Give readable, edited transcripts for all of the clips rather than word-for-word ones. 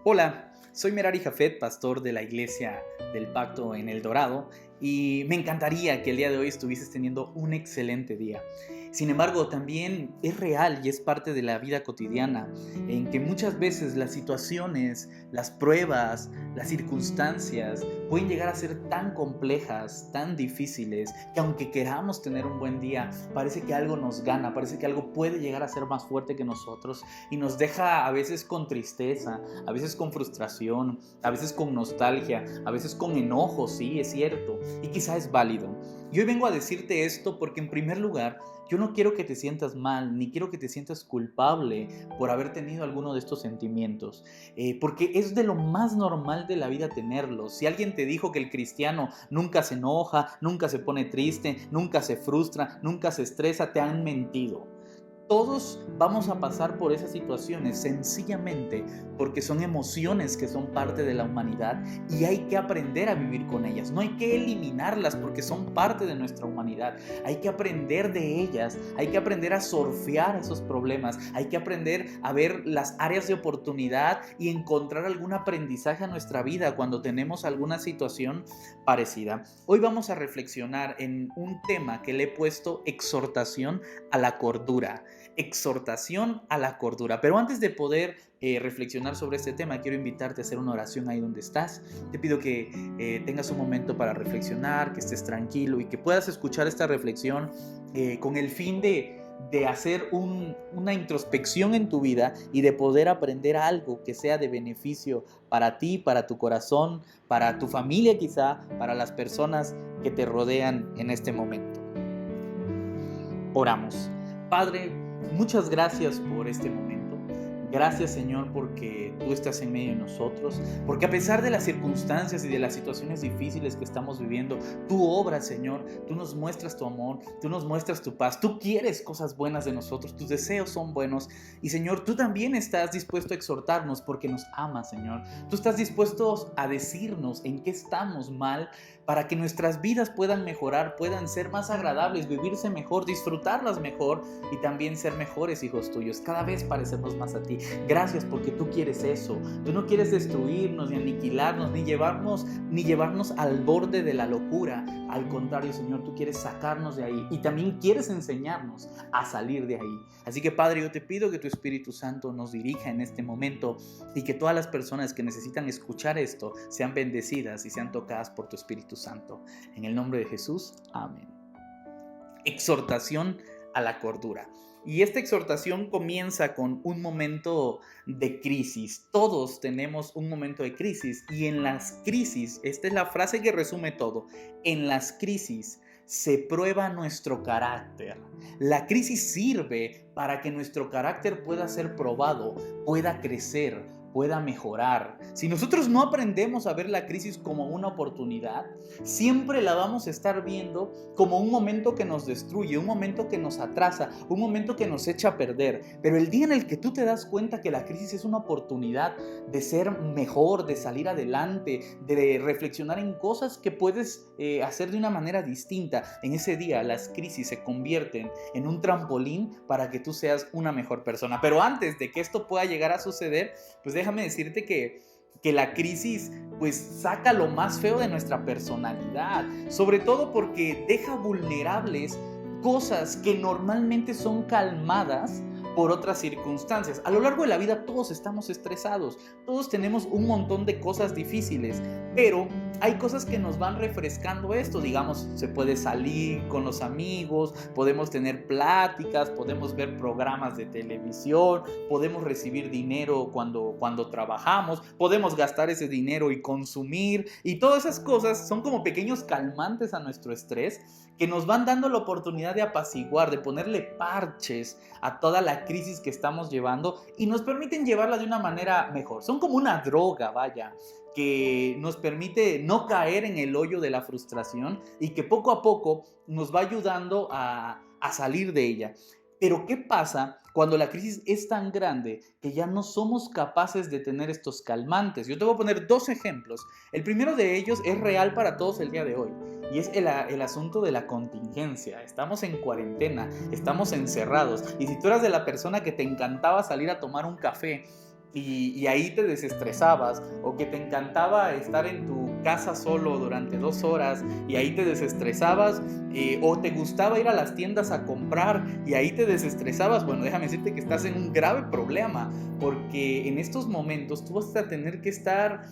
Hola, soy Merari Jafet, pastor de la Iglesia del Pacto en El Dorado, y me encantaría que el día de hoy estuvieses teniendo un excelente día. Sin embargo, también es real y es parte de la vida cotidiana, en que muchas veces las situaciones, las pruebas, las circunstancias pueden llegar a ser tan complejas, tan difíciles, que aunque queramos tener un buen día, parece que algo nos gana, parece que algo puede llegar a ser más fuerte que nosotros y nos deja a veces con tristeza, a veces con frustración, a veces con nostalgia, a veces con enojo, sí, es cierto, y quizá es válido. Y hoy vengo a decirte esto porque en primer lugar, yo no quiero que te sientas mal, ni quiero que te sientas culpable por haber tenido alguno de estos sentimientos, porque es de lo más normal de la vida tenerlos. Si alguien te dijo que el cristiano nunca se enoja, nunca se pone triste, nunca se frustra, nunca se estresa, te han mentido. Todos vamos a pasar por esas situaciones sencillamente porque son emociones que son parte de la humanidad y hay que aprender a vivir con ellas. No hay que eliminarlas porque son parte de nuestra humanidad. Hay que aprender de ellas, hay que aprender a surfear esos problemas, hay que aprender a ver las áreas de oportunidad y encontrar algún aprendizaje a nuestra vida cuando tenemos alguna situación parecida. Hoy vamos a reflexionar en un tema que le he puesto exhortación a la cordura. Exhortación a la cordura. Pero antes de poder reflexionar sobre este tema, quiero invitarte a hacer una oración ahí donde estás. Te pido que tengas un momento para reflexionar, que estés tranquilo y que puedas escuchar esta reflexión con el fin de hacer una introspección en tu vida y de poder aprender algo que sea de beneficio para ti, para tu corazón, para tu familia quizá, para las personas que te rodean en este momento. Oramos. Padre, muchas gracias por este momento. Gracias, Señor, porque tú estás en medio de nosotros, porque a pesar de las circunstancias y de las situaciones difíciles que estamos viviendo, tú obras, Señor, tú nos muestras tu amor, tú nos muestras tu paz, tú quieres cosas buenas de nosotros, tus deseos son buenos y, Señor, tú también estás dispuesto a exhortarnos porque nos amas, Señor. Tú estás dispuesto a decirnos en qué estamos mal para que nuestras vidas puedan mejorar, puedan ser más agradables, vivirse mejor, disfrutarlas mejor y también ser mejores hijos tuyos, cada vez parecernos más a ti. Gracias porque tú quieres eso. Tú no quieres destruirnos, ni aniquilarnos, ni llevarnos al borde de la locura. Al contrario, Señor, tú quieres sacarnos de ahí y también quieres enseñarnos a salir de ahí. Así que, Padre, yo te pido que tu Espíritu Santo nos dirija en este momento y que todas las personas que necesitan escuchar esto sean bendecidas y sean tocadas por tu Espíritu Santo. En el nombre de Jesús, amén. Exhortación a la cordura. Y esta exhortación comienza con un momento de crisis. Todos tenemos un momento de crisis y en las crisis, esta es la frase que resume todo, en las crisis se prueba nuestro carácter. La crisis sirve para que nuestro carácter pueda ser probado, pueda crecer, pueda mejorar. Si nosotros no aprendemos a ver la crisis como una oportunidad, siempre la vamos a estar viendo como un momento que nos destruye, un momento que nos atrasa, un momento que nos echa a perder. Pero el día en el que tú te das cuenta que la crisis es una oportunidad de ser mejor, de salir adelante, de reflexionar en cosas que puedes hacer de una manera distinta, en ese día las crisis se convierten en un trampolín para que tú seas una mejor persona. Pero antes de que esto pueda llegar a suceder, pues déjame decirte que la crisis pues saca lo más feo de nuestra personalidad, sobre todo porque deja vulnerables cosas que normalmente son calmadas por otras circunstancias. A lo largo de la vida todos estamos estresados, todos tenemos un montón de cosas difíciles, pero hay cosas que nos van refrescando esto. Digamos, se puede salir con los amigos, podemos tener pláticas, podemos ver programas de televisión, podemos recibir dinero cuando trabajamos, podemos gastar ese dinero y consumir, y todas esas cosas son como pequeños calmantes a nuestro estrés que nos van dando la oportunidad de apaciguar, de ponerle parches a toda la crisis que estamos llevando y nos permiten llevarla de una manera mejor. Son como una droga, vaya, que nos permite no caer en el hoyo de la frustración y que poco a poco nos va ayudando a salir de ella. Pero ¿qué pasa cuando la crisis es tan grande que ya no somos capaces de tener estos calmantes? Yo te voy a poner dos ejemplos. El primero de ellos es real para todos el día de hoy y es el asunto de la contingencia. Estamos en cuarentena, estamos encerrados y si tú eras de la persona que te encantaba salir a tomar un café y ahí te desestresabas, o que te encantaba estar en tu casa solo durante 2 horas y ahí te desestresabas, o te gustaba ir a las tiendas a comprar y ahí te desestresabas, bueno, déjame decirte que estás en un grave problema, porque en estos momentos tú vas a tener que estar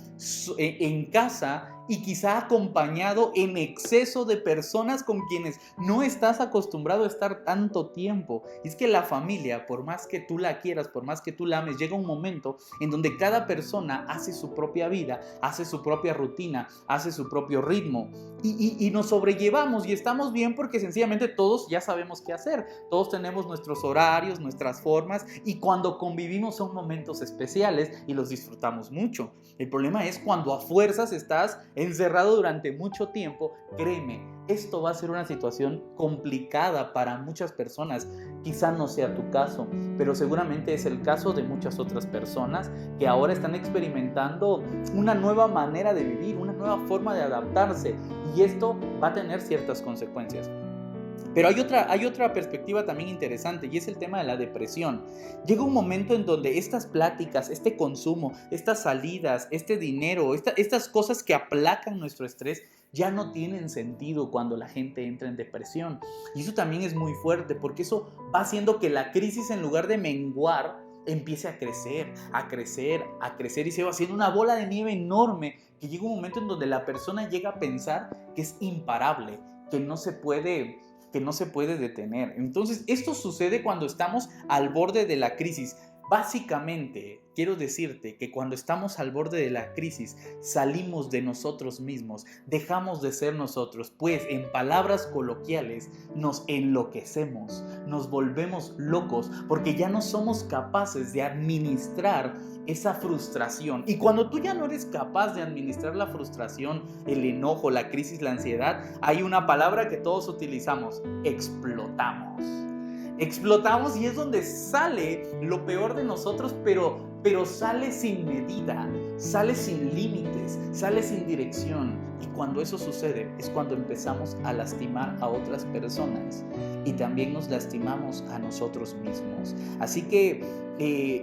en casa y quizá acompañado en exceso de personas con quienes no estás acostumbrado a estar tanto tiempo. Y es que la familia, por más que tú la quieras, por más que tú la ames, llega un momento en donde cada persona hace su propia vida, hace su propia rutina, hace su propio ritmo y nos sobrellevamos y estamos bien porque sencillamente todos ya sabemos qué hacer, todos tenemos nuestros horarios, nuestras formas, y cuando convivimos son momentos especiales y los disfrutamos mucho. El problema es cuando a fuerzas estás encerrado durante mucho tiempo. Créeme, esto va a ser una situación complicada para muchas personas. Quizá no sea tu caso, pero seguramente es el caso de muchas otras personas que ahora están experimentando una nueva manera de vivir, una nueva forma de adaptarse, y esto va a tener ciertas consecuencias. Pero hay otra perspectiva también interesante, y es el tema de la depresión. Llega un momento en donde estas pláticas, este consumo, estas salidas, este dinero, estas cosas que aplacan nuestro estrés ya no tienen sentido cuando la gente entra en depresión. Y eso también es muy fuerte, porque eso va haciendo que la crisis, en lugar de menguar, empiece a crecer, a crecer, a crecer, y se va haciendo una bola de nieve enorme, que llega un momento en donde la persona llega a pensar que es imparable, que no se puede detener. Entonces, esto sucede cuando estamos al borde de la crisis. Básicamente, quiero decirte que cuando estamos al borde de la crisis, salimos de nosotros mismos, dejamos de ser nosotros, pues en palabras coloquiales, nos enloquecemos, nos volvemos locos, porque ya no somos capaces de administrar esa frustración. Y cuando tú ya no eres capaz de administrar la frustración, el enojo, la crisis, la ansiedad, hay una palabra que todos utilizamos: explotamos. Explotamos, y es donde sale lo peor de nosotros, pero sale sin medida, sale sin límites, sale sin dirección. Y cuando eso sucede es cuando empezamos a lastimar a otras personas y también nos lastimamos a nosotros mismos. Así que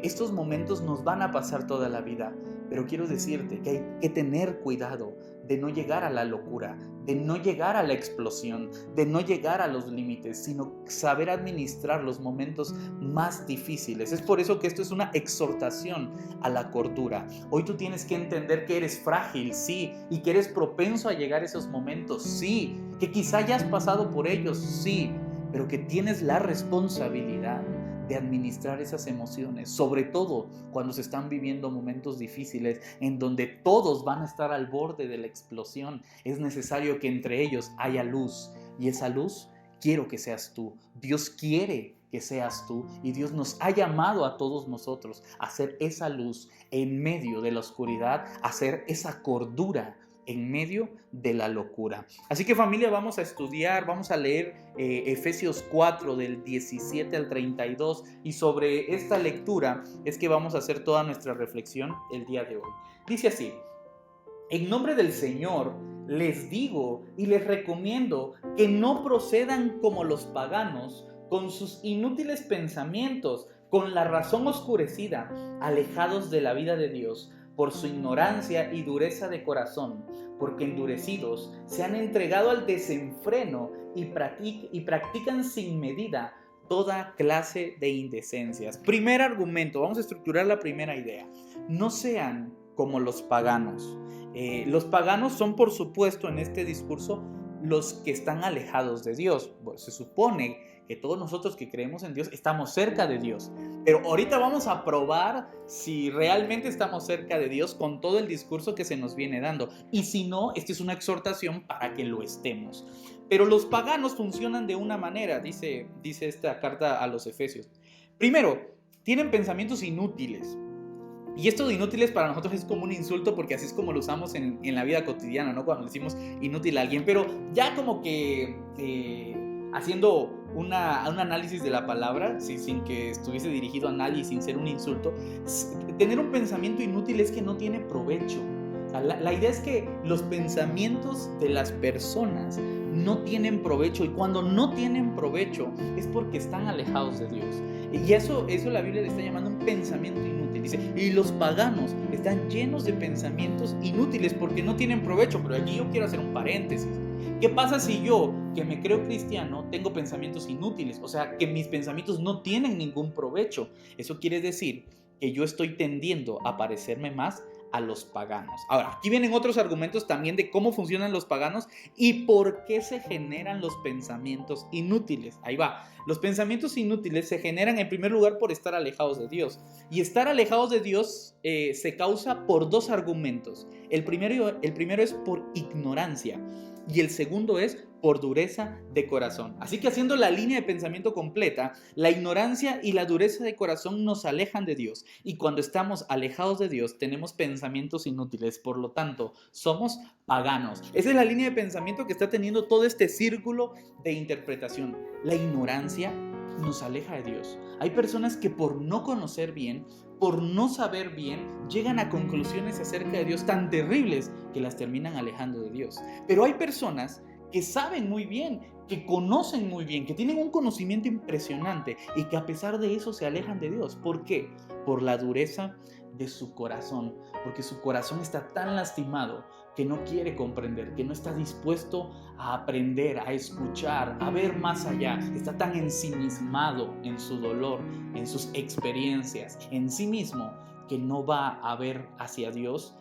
estos momentos nos van a pasar toda la vida, pero quiero decirte que hay que tener cuidado de no llegar a la locura, de no llegar a la explosión, de no llegar a los límites, sino saber administrar los momentos más difíciles. Es por eso que esto es una exhortación a la cordura. Hoy tú tienes que entender que eres frágil, sí, y que eres propenso a llegar a esos momentos, sí, que quizá hayas pasado por ellos, sí, pero que tienes la responsabilidad de administrar esas emociones, sobre todo cuando se están viviendo momentos difíciles en donde todos van a estar al borde de la explosión. Es necesario que entre ellos haya luz, y esa luz quiero que seas tú. Dios quiere que seas tú, y Dios nos ha llamado a todos nosotros a ser esa luz en medio de la oscuridad, a ser esa cordura en medio de la locura. Así que, familia, vamos a estudiar, vamos a leer Efesios 4 del 17 al 32, y sobre esta lectura es que vamos a hacer toda nuestra reflexión el día de hoy. Dice así: en nombre del Señor les digo y les recomiendo que no procedan como los paganos, con sus inútiles pensamientos, con la razón oscurecida, alejados de la vida de Dios por su ignorancia y dureza de corazón, porque endurecidos se han entregado al desenfreno y practican sin medida toda clase de indecencias. Primer argumento, vamos a estructurar la primera idea: no sean como los paganos. Los paganos son, por supuesto, en este discurso, los que están alejados de Dios. Bueno, se supone que todos nosotros que creemos en Dios estamos cerca de Dios, pero ahorita vamos a probar si realmente estamos cerca de Dios con todo el discurso que se nos viene dando, y si no, esta es una exhortación para que lo estemos. Pero los paganos funcionan de una manera, dice esta carta a los Efesios. Primero, tienen pensamientos inútiles. Y esto de inútiles para nosotros es como un insulto, porque así es como lo usamos en la vida cotidiana, ¿no? Cuando decimos inútil a alguien, pero ya como que haciendo un análisis de la palabra, sin que estuviese dirigido a nadie, sin ser un insulto, tener un pensamiento inútil es que no tiene provecho, O sea, la idea es que los pensamientos de las personas no tienen provecho, y cuando no tienen provecho es porque están alejados de Dios. Y eso la Biblia le está llamando un pensamiento inútil. Dice, y los paganos están llenos de pensamientos inútiles porque no tienen provecho. Pero aquí yo quiero hacer un paréntesis. ¿Qué pasa si yo, que me creo cristiano, tengo pensamientos inútiles? O sea, que mis pensamientos no tienen ningún provecho. Eso quiere decir que yo estoy tendiendo a parecerme más a los paganos. Ahora, aquí vienen otros argumentos también de cómo funcionan los paganos y por qué se generan los pensamientos inútiles. Ahí va. Los pensamientos inútiles se generan en primer lugar por estar alejados de Dios. Y estar alejados de Dios se causa por dos argumentos. El primero es por ignorancia. Y el segundo es por dureza de corazón. Así que, haciendo la línea de pensamiento completa, la ignorancia y la dureza de corazón nos alejan de Dios. Y cuando estamos alejados de Dios, tenemos pensamientos inútiles. Por lo tanto, somos paganos. Esa es la línea de pensamiento que está teniendo todo este círculo de interpretación. La ignorancia nos aleja de Dios. Hay personas que, por no conocer bien, por no saber bien, llegan a conclusiones acerca de Dios tan terribles que las terminan alejando de Dios. Pero hay personas que saben muy bien, que conocen muy bien, que tienen un conocimiento impresionante y que a pesar de eso se alejan de Dios. ¿Por qué? Por la dureza de su corazón, porque su corazón está tan lastimado que no quiere comprender, que no está dispuesto a aprender, a escuchar, a ver más allá. Está tan ensimismado en su dolor, en sus experiencias, en sí mismo, que no va a ver hacia Dios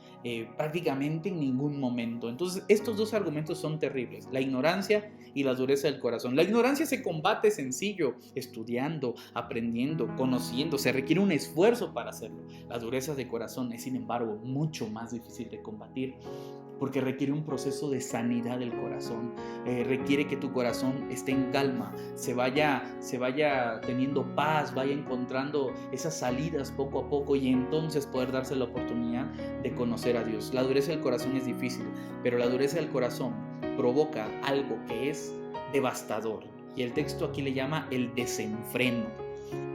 prácticamente en ningún momento. Entonces, estos dos argumentos son terribles: la ignorancia y la dureza del corazón. La ignorancia se combate sencillo, estudiando, aprendiendo, conociendo. Se requiere un esfuerzo para hacerlo. La dureza de corazón es, sin embargo, mucho más difícil de combatir, porque requiere un proceso de sanidad del corazón. Requiere que tu corazón esté en calma, se vaya teniendo paz, vaya encontrando esas salidas poco a poco, y entonces poder darse la oportunidad de conocer a Dios. La dureza del corazón es difícil, pero la dureza del corazón provoca algo que es devastador, y el texto aquí le llama el desenfreno.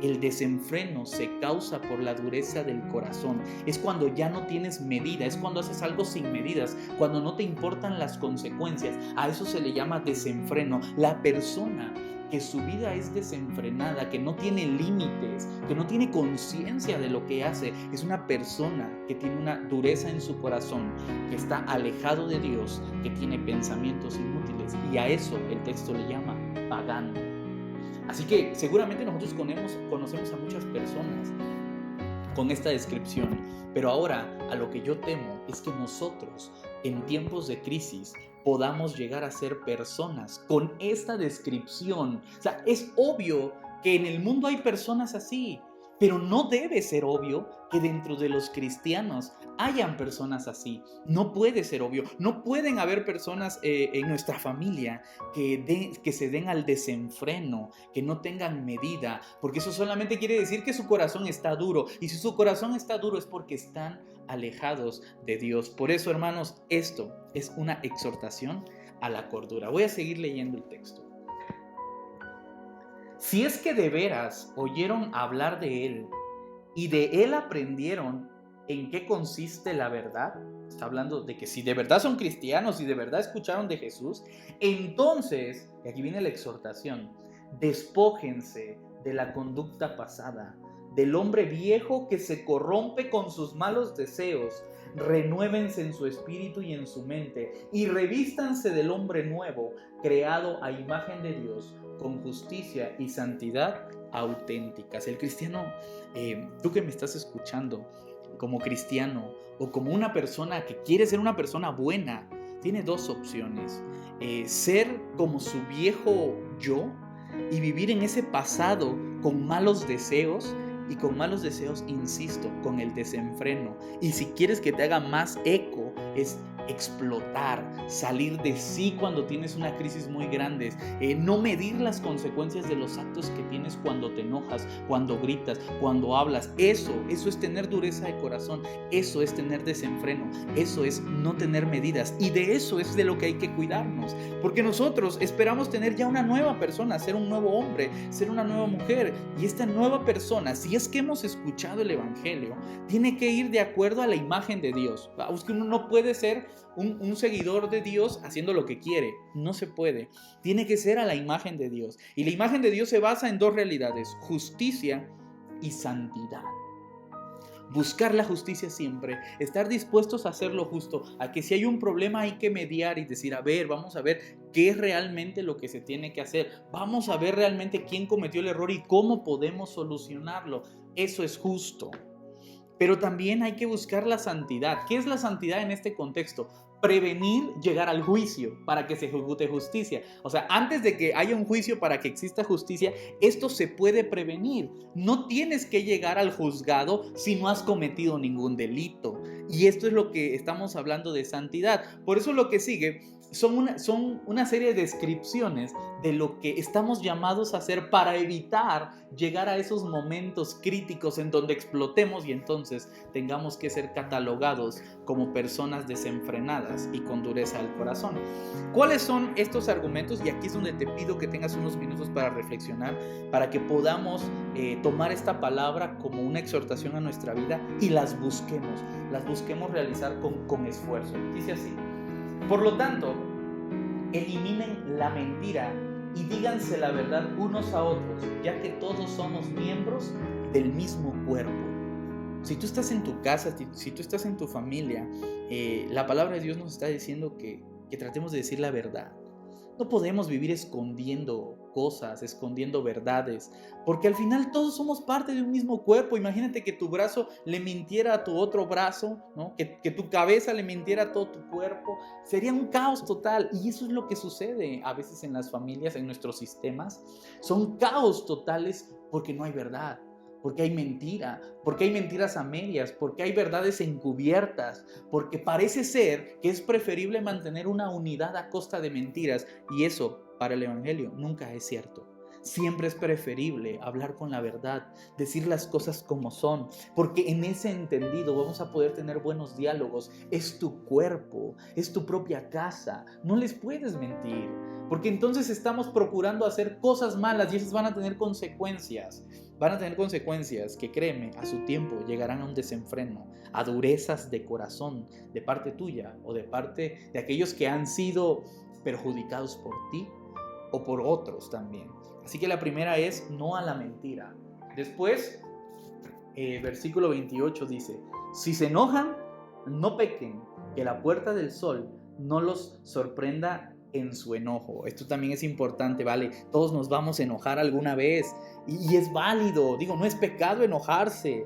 El desenfreno se causa por la dureza del corazón. Es cuando ya no tienes medida, es cuando haces algo sin medidas, cuando no te importan las consecuencias. A eso se le llama desenfreno. La persona que su vida es desenfrenada, que no tiene límites, que no tiene conciencia de lo que hace, es una persona que tiene una dureza en su corazón, que está alejado de Dios, que tiene pensamientos inútiles, y a eso el texto le llama pagano. Así que seguramente nosotros conocemos a muchas personas con esta descripción, pero ahora a lo que yo temo es que nosotros, en tiempos de crisis, podamos llegar a ser personas con esta descripción. O sea, es obvio que en el mundo hay personas así, pero no debe ser obvio que dentro de los cristianos hayan personas así. No puede ser obvio. No pueden haber personas en nuestra familia que se den al desenfreno, que no tengan medida, porque eso solamente quiere decir que su corazón está duro. Y si su corazón está duro es porque están alejados de Dios. Por eso, hermanos, esto es una exhortación a la cordura. Voy a seguir leyendo el texto. Si es que de veras oyeron hablar de él y de él aprendieron en qué consiste la verdad, está hablando de que si de verdad son cristianos y de verdad escucharon de Jesús, entonces, y aquí viene la exhortación, despójense de la conducta pasada, del hombre viejo que se corrompe con sus malos deseos. Renuévense en su espíritu y en su mente y revístanse del hombre nuevo, creado a imagen de Dios, con justicia y santidad auténticas. El cristiano, tú que me estás escuchando, como cristiano o como una persona que quiere ser una persona buena, tiene dos opciones: ser como su viejo yo y vivir en ese pasado con malos deseos. Y con malos deseos, insisto, con el desenfreno. Y si quieres que te haga más eco, es explotar, salir de sí cuando tienes una crisis muy grande, no medir las consecuencias de los actos que tienes cuando te enojas, cuando gritas, cuando hablas. Eso es tener dureza de corazón, eso es tener desenfreno, eso es no tener medidas, y de eso es de lo que hay que cuidarnos, porque nosotros esperamos tener ya una nueva persona, ser un nuevo hombre, ser una nueva mujer, y esta nueva persona, si es que hemos escuchado el evangelio, tiene que ir de acuerdo a la imagen de Dios. Uno no puede ser un seguidor de Dios haciendo lo que quiere, no se puede. Tiene que ser a la imagen de Dios, y la imagen de Dios se basa en dos realidades: justicia y santidad. Buscar la justicia siempre, estar dispuestos a hacer lo justo, a que si hay un problema hay que mediar y decir, a ver, vamos a ver qué es realmente lo que se tiene que hacer, vamos a ver realmente quién cometió el error y cómo podemos solucionarlo. Eso es justo. Pero también hay que buscar la santidad. ¿Qué es la santidad en este contexto? Prevenir llegar al juicio para que se ejecute justicia. O sea, antes de que haya un juicio para que exista justicia, esto se puede prevenir. No tienes que llegar al juzgado si no has cometido ningún delito. Y esto es lo que estamos hablando de santidad. Por eso lo que sigue son una serie de descripciones de lo que estamos llamados a hacer para evitar llegar a esos momentos críticos en donde explotemos y entonces tengamos que ser catalogados como personas desenfrenadas y con dureza del corazón. ¿Cuáles son estos argumentos? Y aquí es donde te pido que tengas unos minutos para reflexionar, para que podamos tomar esta palabra como una exhortación a nuestra vida y las busquemos realizar con esfuerzo. Dice así: por lo tanto, eliminen la mentira y díganse la verdad unos a otros, ya que todos somos miembros del mismo cuerpo. Si tú estás en tu casa, si tú estás en tu familia, la palabra de Dios nos está diciendo que tratemos de decir la verdad. No podemos vivir escondiendo cosas, escondiendo verdades, porque al final todos somos parte de un mismo cuerpo. Imagínate que tu brazo le mintiera a tu otro brazo, ¿no? Que tu cabeza le mintiera a todo tu cuerpo. Sería un caos total, y eso es lo que sucede a veces en las familias, en nuestros sistemas. Son caos totales porque no hay verdad. Porque hay mentira, porque hay mentiras a medias, porque hay verdades encubiertas, porque parece ser que es preferible mantener una unidad a costa de mentiras, y eso para el evangelio nunca es cierto. Siempre es preferible hablar con la verdad, decir las cosas como son, porque en ese entendido vamos a poder tener buenos diálogos. Es tu cuerpo, es tu propia casa, no les puedes mentir, porque entonces estamos procurando hacer cosas malas y esas van a tener consecuencias. Van a tener consecuencias que, créeme, a su tiempo llegarán a un desenfreno, a durezas de corazón de parte tuya o de parte de aquellos que han sido perjudicados por ti o por otros también. Así que la primera es no a la mentira. Después, versículo 28 dice: si se enojan, no pequen, que la puerta del sol no los sorprenda en su enojo. Esto también es importante, ¿vale? Todos nos vamos a enojar alguna vez y es válido. Digo, no es pecado enojarse,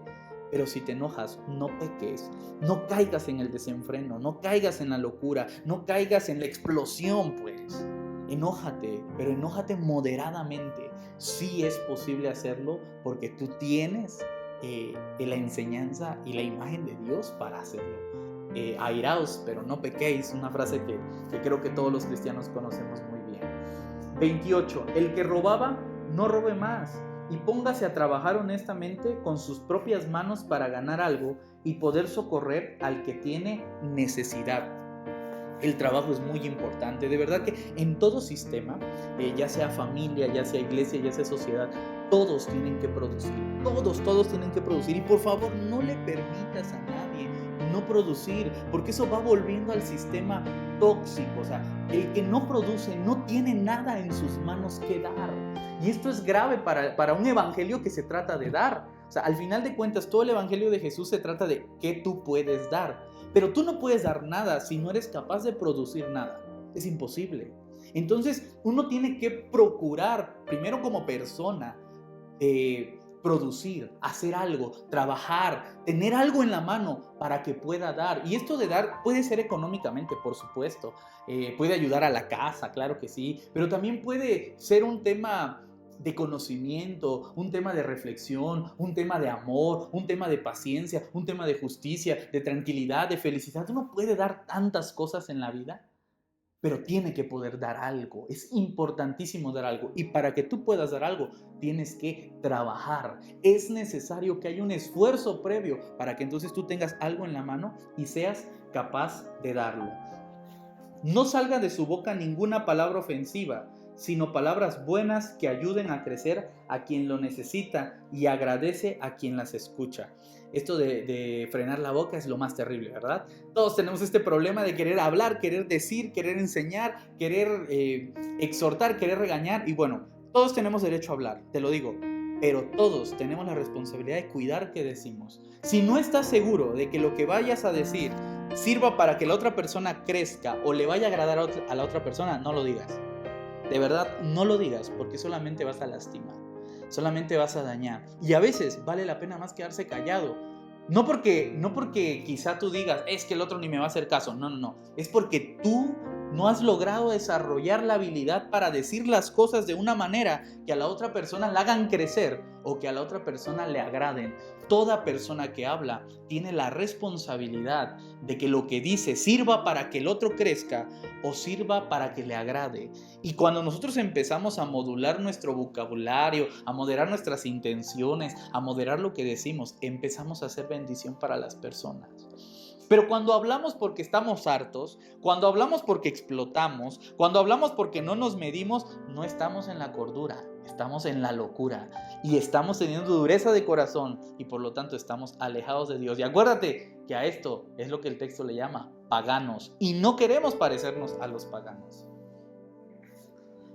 pero si te enojas, no peques, no caigas en el desenfreno, no caigas en la locura, no caigas en la explosión, pues. Enójate, pero enójate moderadamente. Sí es posible hacerlo porque tú tienes la enseñanza y la imagen de Dios para hacerlo. Airaos, pero no pequéis, una frase que creo que todos los cristianos conocemos muy bien. 28. El que robaba, no robe más, y póngase a trabajar honestamente con sus propias manos para ganar algo y poder socorrer al que tiene necesidad. El trabajo es muy importante, de verdad que en todo sistema, ya sea familia, ya sea iglesia, ya sea sociedad, todos tienen que producir, todos tienen que producir, y por favor no le permitas a nadie no producir, porque eso va volviendo al sistema tóxico. O sea, el que no produce no tiene nada en sus manos que dar, y esto es grave para un evangelio que se trata de dar. O sea, al final de cuentas, todo el evangelio de Jesús se trata de qué tú puedes dar, pero tú no puedes dar nada si no eres capaz de producir nada. Es imposible. Entonces, uno tiene que procurar, primero como persona, producir, hacer algo, trabajar, tener algo en la mano para que pueda dar. Y esto de dar puede ser económicamente, por supuesto. Puede ayudar a la casa, claro que sí, pero también puede ser un tema de conocimiento, un tema de reflexión, un tema de amor, un tema de paciencia, un tema de justicia, de tranquilidad, de felicidad. Uno puede dar tantas cosas en la vida, pero tiene que poder dar algo. Es importantísimo dar algo. Y para que tú puedas dar algo, tienes que trabajar. Es necesario que haya un esfuerzo previo para que entonces tú tengas algo en la mano y seas capaz de darlo. No salga de su boca ninguna palabra ofensiva, sino palabras buenas que ayuden a crecer a quien lo necesita y agradece a quien las escucha. Esto de frenar la boca es lo más terrible, ¿verdad? Todos tenemos este problema de querer hablar, querer decir, querer enseñar, querer exhortar, querer regañar. Y bueno, todos tenemos derecho a hablar, te lo digo, pero todos tenemos la responsabilidad de cuidar qué decimos. Si no estás seguro de que lo que vayas a decir sirva para que la otra persona crezca o le vaya a agradar a la otra persona, no lo digas. De verdad, no lo digas, porque solamente vas a lastimar, solamente vas a dañar. Y a veces vale la pena más quedarse callado. No porque quizá tú digas, es que el otro ni me va a hacer caso. No. Es porque tú no has logrado desarrollar la habilidad para decir las cosas de una manera que a la otra persona la hagan crecer o que a la otra persona le agraden. Toda persona que habla tiene la responsabilidad de que lo que dice sirva para que el otro crezca o sirva para que le agrade. Y cuando nosotros empezamos a modular nuestro vocabulario, a moderar nuestras intenciones, a moderar lo que decimos, empezamos a hacer bendición para las personas. Pero cuando hablamos porque estamos hartos, cuando hablamos porque explotamos, cuando hablamos porque no nos medimos, no estamos en la cordura, estamos en la locura y estamos teniendo dureza de corazón y por lo tanto estamos alejados de Dios. Y acuérdate que a esto es lo que el texto le llama paganos y no queremos parecernos a los paganos.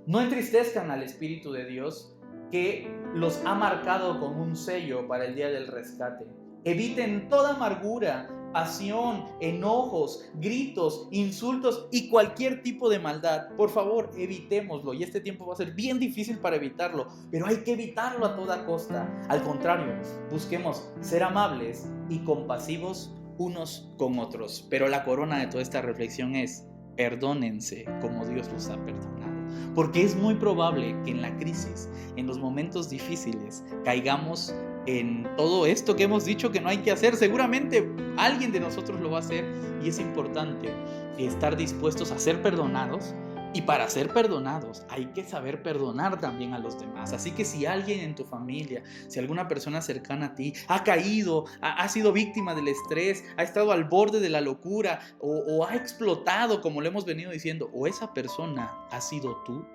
No entristezcan al Espíritu de Dios que los ha marcado con un sello para el día del rescate. Eviten toda amargura, pasión, enojos, gritos, insultos y cualquier tipo de maldad. Por favor, evitémoslo. Y este tiempo va a ser bien difícil para evitarlo, pero hay que evitarlo a toda costa. Al contrario, busquemos ser amables y compasivos unos con otros. Pero la corona de toda esta reflexión es: perdónense como Dios los ha perdonado. Porque es muy probable que en la crisis, en los momentos difíciles, caigamos en todo esto que hemos dicho que no hay que hacer. Seguramente alguien de nosotros lo va a hacer y es importante estar dispuestos a ser perdonados. Y para ser perdonados hay que saber perdonar también a los demás. Así que si alguien en tu familia, si alguna persona cercana a ti ha caído, ha sido víctima del estrés, ha estado al borde de la locura o ha explotado, como lo hemos venido diciendo, o esa persona ha sido tú,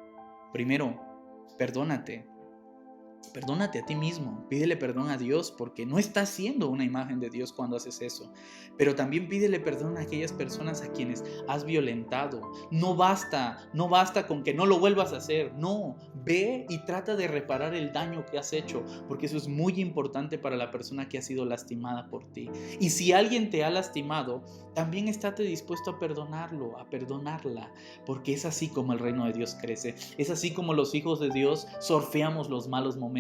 primero, perdónate. Perdónate a ti mismo, pídele perdón a Dios porque no estás siendo una imagen de Dios cuando haces eso. Pero también pídele perdón a aquellas personas a quienes has violentado. No basta con que no lo vuelvas a hacer. No, ve y trata de reparar el daño que has hecho, porque eso es muy importante para la persona que ha sido lastimada por ti. Y si alguien te ha lastimado, también estate dispuesto a perdonarlo, a perdonarla, porque es así como el reino de Dios crece. Es así como los hijos de Dios sorfeamos los malos momentos.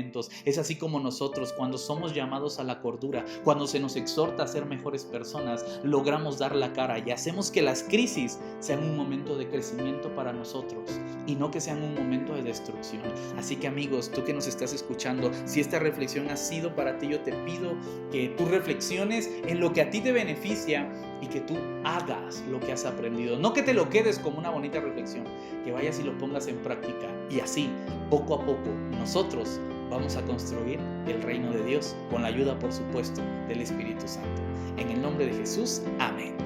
Es así como nosotros, cuando somos llamados a la cordura, cuando se nos exhorta a ser mejores personas, logramos dar la cara y hacemos que las crisis sean un momento de crecimiento para nosotros y no que sean un momento de destrucción. Así que amigos, tú que nos estás escuchando, si esta reflexión ha sido para ti, yo te pido que tú reflexiones en lo que a ti te beneficia y que tú hagas lo que has aprendido. No que te lo quedes como una bonita reflexión, que vayas y lo pongas en práctica. Y así, poco a poco, nosotros vamos a construir el reino de Dios con la ayuda, por supuesto, del Espíritu Santo. En el nombre de Jesús, amén.